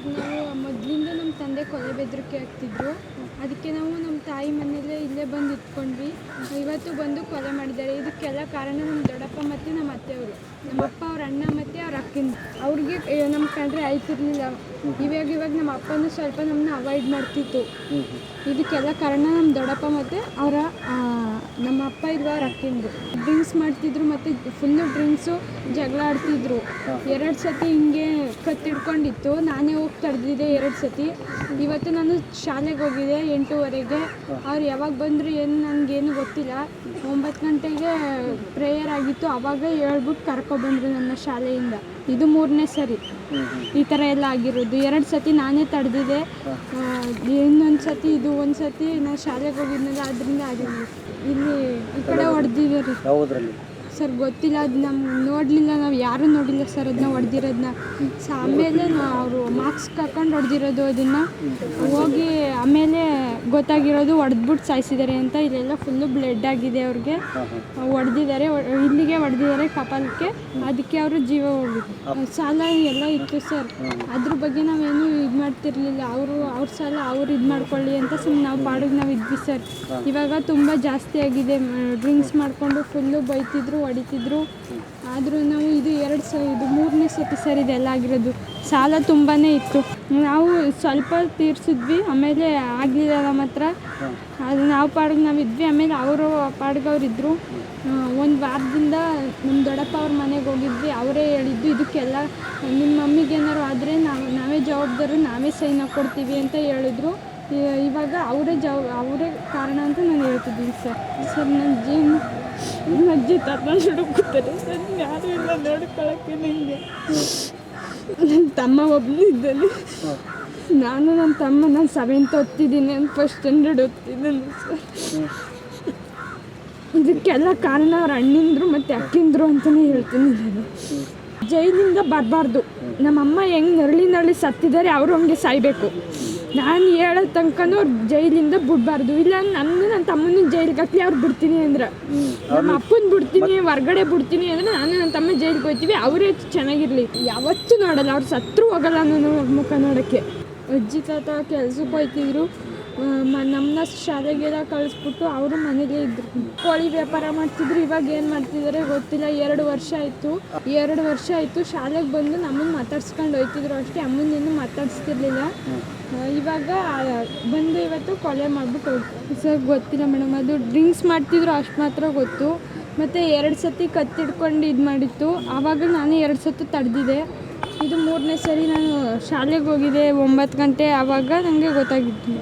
Sir ನಾವು ಮೊದಲಿಂದ ನಮ್ಮ ತಂದೆ ಕೊಲೆ ಬೆದರಿಕೆ ಆಗ್ತಿದ್ರು. ಅದಕ್ಕೆ ನಾವು ನಮ್ಮ ತಾಯಿ ಮನೆಯಲ್ಲೇ ಇಲ್ಲೇ ಬಂದು ಇಟ್ಕೊಂಡ್ವಿ. ಇವತ್ತು ಬಂದು ಕೊಲೆ ಮಾಡಿದ್ದಾರೆ. ಇದಕ್ಕೆಲ್ಲ ಕಾರಣ ನಮ್ಮ ದೊಡ್ಡಪ್ಪ ಮತ್ತು ನಮ್ಮ ಅತ್ತೆಯವರು. ನಮ್ಮಪ್ಪ ಅವ್ರ ಅಣ್ಣ ಮತ್ತು ಅವ್ರ ಅಕ್ಕಿನ ಅವ್ರಿಗೆ ನಮ್ಮ ಕಂಡ್ರೆ ಆಯ್ತಿರ್ಲಿಲ್ಲ. ಇವಾಗ ನಮ್ಮ ಅಪ್ಪನೂ ಸ್ವಲ್ಪ ನಮ್ಮನ್ನ ಅವಾಯ್ಡ್ ಮಾಡ್ತಿತ್ತು. ಇದಕ್ಕೆಲ್ಲ ಕಾರಣ ನಮ್ಮ ದೊಡ್ಡಪ್ಪ ಮತ್ತು ನಮ್ಮ ಅಪ್ಪ ಇಲ್ವ ಅವ್ರ ಅಕ್ಕಿಂದು ಡ್ರಿಂಕ್ಸ್ ಮಾಡ್ತಿದ್ರು ಮತ್ತು ಫುಲ್ಲು ಡ್ರಿಂಕ್ಸು ಜಗಳ ಆಡ್ತಿದ್ರು. 2 ಸತಿ ಹಿಂಗೆ ಕತ್ತಿಡ್ಕೊಂಡಿತ್ತು. ನಾನೇ ಹೋಗಿ ತಡೆದಿದ್ದೆ 2 ಸತಿ. ಇವತ್ತು ನಾನು ಶಾಲೆಗೆ ಹೋಗಿದ್ದೆ 8:30ಗೆ. ಅವ್ರು ಯಾವಾಗ ಬಂದರು ಏನು ನನಗೇನು ಗೊತ್ತಿಲ್ಲ. 9 ಗಂಟೆಗೆ ಪ್ರೇಯರ್ ಆಗಿತ್ತು. ಆವಾಗ ಹೇಳ್ಬಿಟ್ಟು ಕರ್ಕೊಬಂದರು ನನ್ನ ಶಾಲೆಯಿಂದ. ಇದು 3ನೇ ಸರಿ ಈ ಥರ ಎಲ್ಲ ಆಗಿರೋದು. 2 ಸತಿ ನಾನೇ ತಡೆದಿದ್ದೆ. ಇನ್ನೊಂದು ಸತಿ ಇದು ಒಂದು ಸತಿ ನಾನು ಶಾಲೆಗೆ ಹೋಗಿದ್ನಲ್ಲ ಅದರಿಂದ ಆಗಿರಲಿ. ಇಲ್ಲಿ ಈ ಕಡೆ ಹೊಡೆದಿದ್ದಾರೆ ಸರ್. ಗೊತ್ತಿಲ್ಲ, ಅದು ನಮ್ಗೆ ನೋಡಲಿಲ್ಲ, ನಾವು ಯಾರೂ ನೋಡಿಲ್ಲ ಸರ್ ಅದನ್ನ ಹೊಡೆದಿರೋದನ್ನ. ಆಮೇಲೆ ಅವರು ಮಾರ್ಕ್ಸ್ ಹಾಕೊಂಡು ಹೊಡೆದಿರೋದು. ಅದನ್ನು ಹೋಗಿ ಆಮೇಲೆ ಗೊತ್ತಾಗಿರೋದು ಹೊಡೆದ್ಬಿಟ್ಟು ಸಾಯಿಸಿದ್ದಾರೆ ಅಂತ. ಇಲ್ಲೆಲ್ಲ ಫುಲ್ಲು ಬ್ಲಡ್ ಆಗಿದೆ. ಅವ್ರಿಗೆ ಹೊಡೆದಿದ್ದಾರೆ, ಇಲ್ಲಿಗೆ ಹೊಡೆದಿದ್ದಾರೆ ಕಪಾಲಕ್ಕೆ. ಅದಕ್ಕೆ ಅವರು ಜೀವ ಹೋಗಿದ್ರು. ಸಾಲ ಎಲ್ಲ ಇತ್ತು ಸರ್. ಅದ್ರ ಬಗ್ಗೆ ನಾವೇನು ಇದು ಮಾಡ್ತಿರ್ಲಿಲ್ಲ. ಅವ್ರ ಸಾಲ ಅವ್ರು ಇದು ಮಾಡ್ಕೊಳ್ಳಿ ಅಂತ ಸುಮ್ಮನೆ ನಾವು ಪಾಡಿಗೆ ನಾವು ಇದ್ವಿ ಸರ್. ಇವಾಗ ತುಂಬ ಜಾಸ್ತಿ ಆಗಿದೆ. ಡ್ರಿಂಕ್ಸ್ ಮಾಡಿಕೊಂಡು ಫುಲ್ಲು ಬೈತಿದ್ರು, ಹೊಡಿತಿದ್ರು. ಆದರೂ ನಾವು ಇದು 3ನೇ ಸತಿ ಸರ್ ಇದೆಲ್ಲ ಆಗಿರೋದು. ಸಾಲ ತುಂಬಾ ಇತ್ತು. ನಾವು ಸ್ವಲ್ಪ ತೀರಿಸಿದ್ವಿ, ಆಮೇಲೆ ಆಗಲಿಲ್ಲ ನಮ್ಮ ಹತ್ರ. ಅದು ನಾವು ಪಾಡಿಗೆ ನಾವು ಇದ್ವಿ. ಆಮೇಲೆ ಅವರು ಪಾಡಿಗೆ ಅವ್ರಿದ್ದರು. 1 ವಾರದಿಂದ ನಮ್ಮ ದೊಡ್ಡಪ್ಪ ಅವ್ರ ಮನೆಗೆ ಹೋಗಿದ್ವಿ. ಅವರೇ ಹೇಳಿದ್ದು ಇದಕ್ಕೆಲ್ಲ ನಿಮ್ಮ ಮಮ್ಮಿಗೆ ಏನಾರು ಆದರೆ ನಾವೇ ಜವಾಬ್ದಾರಿ, ನಾವೇ ಸೈನ್ ಹಾಕ್ಕೊಡ್ತೀವಿ ಅಂತ ಹೇಳಿದ್ರು. ಇವಾಗ ಅವರೇ ಕಾರಣ ಅಂತ ನಾನು ಹೇಳ್ತಿದ್ದೀನಿ ಸರ್. ನನ್ನ ಜೀವನ ನನ್ನ ಅಜ್ಜಿ ತಾತ ಹುಡುಕ್ತಾರೆ ಸರ್. ಯಾರೂ ಇಲ್ಲ ನೋಡ್ಕೊಳ್ಳೋಕ್ಕೆ ನನಗೆ. ನನ್ನ ತಮ್ಮ ಒಬ್ಬನಿದ್ದಲ್ಲಿ. ನನ್ನ ತಮ್ಮ 7th ಓದ್ತಿದ್ದೀನಿ, ನಾನು 1st ಸ್ಟ್ಯಾಂಡರ್ಡ್ ಓದ್ತಿದ್ದೀನಿ ಸರ್. ಇದಕ್ಕೆಲ್ಲ ಕಾರಣ ಅವ್ರ ಅಣ್ಣಿಂದ್ರು ಮತ್ತು ಅಕ್ಕಿಂದ್ರು ಅಂತಲೇ ಹೇಳ್ತೀನಿ ನಾನು. ಜೈಲಿಂದ ಬರಬಾರ್ದು. ನಮ್ಮಮ್ಮ ಹೆಂಗೆ ನರಳಿ ಸತ್ತಿದ್ದಾರೆ ಅವರು ಹಂಗೆ ಸಾಯಬೇಕು. ನಾನು ಹೇಳೋ ತನಕನೂ ಅವ್ರು ಜೈಲಿಂದ ಬಿಡಬಾರ್ದು. ಇಲ್ಲ ನನ್ನ ತಮ್ಮನ ಜೈಲಿಗೆ ಹಾಕಿ ಅವ್ರು ಬಿಡ್ತೀನಿ ಅಂದ್ರೆ, ನಮ್ಮ ಅಪ್ಪನ ಬಿಡ್ತೀನಿ, ಹೊರ್ಗಡೆ ಬಿಡ್ತೀನಿ ಅಂದರೆ ನಾನು ನನ್ನ ತಮ್ಮ ಜೈಲಿಗೆ ಹೋಗ್ತೀವಿ. ಅವರೇ ಚೆನ್ನಾಗಿರಲಿ. ಯಾವತ್ತೂ ನೋಡಲ್ಲ, ಅವ್ರು ಸತ್ರು ಹೋಗಲ್ಲ ನಾನು ಮುಖ ನೋಡೋಕ್ಕೆ. ಅಜ್ಜಿ ತಾತ ಕೆಲ್ಸಕ್ಕೆ ಹೋಗ್ತಿದ್ರು. ನಮ್ಮನ್ನ ಶಾಲೆಗೆಲ್ಲ ಕಳಿಸ್ಬಿಟ್ಟು ಅವರು ಮನೇಲೇ ಇದ್ದರು. ಕೋಳಿ ವ್ಯಾಪಾರ ಮಾಡ್ತಿದ್ರು. ಇವಾಗ ಏನು ಮಾಡ್ತಿದ್ದಾರೆ ಗೊತ್ತಿಲ್ಲ. 2 ವರ್ಷ ಆಯಿತು ಶಾಲೆಗೆ ಬಂದು ನಮ್ಮನ್ನು ಮಾತಾಡ್ಸ್ಕೊಂಡು ಹೋಗ್ತಿದ್ರು ಅಷ್ಟೇ. ಅಮ್ಮನೇನು ಮಾತಾಡಿಸ್ತಿರ್ಲಿಲ್ಲ. ಇವಾಗ ಬಂದು ಇವತ್ತು ಕೊಲೆ ಮಾಡಿಬಿಟ್ಟು ಹೋಗ್ತಾರೆ ಸರ್. ಗೊತ್ತಿಲ್ಲ ಮೇಡಮ್, ಅದು ಡ್ರಿಂಕ್ಸ್ ಮಾಡ್ತಿದ್ರು ಅಷ್ಟು ಮಾತ್ರ ಗೊತ್ತು. ಮತ್ತು 2 ಸತಿ ಕತ್ತಿಡ್ಕೊಂಡು ಇದು ಮಾಡಿತ್ತು. ಆವಾಗ ನಾನು 2 ಸತಿ ತಡೆದಿದ್ದೆ. ಇದು 3ನೇ ಸರಿ ನಾನು ಶಾಲೆಗೆ ಹೋಗಿದ್ದೆ 9 ಗಂಟೆ. ಆವಾಗ ನನಗೆ ಗೊತ್ತಾಗಿತ್ತು.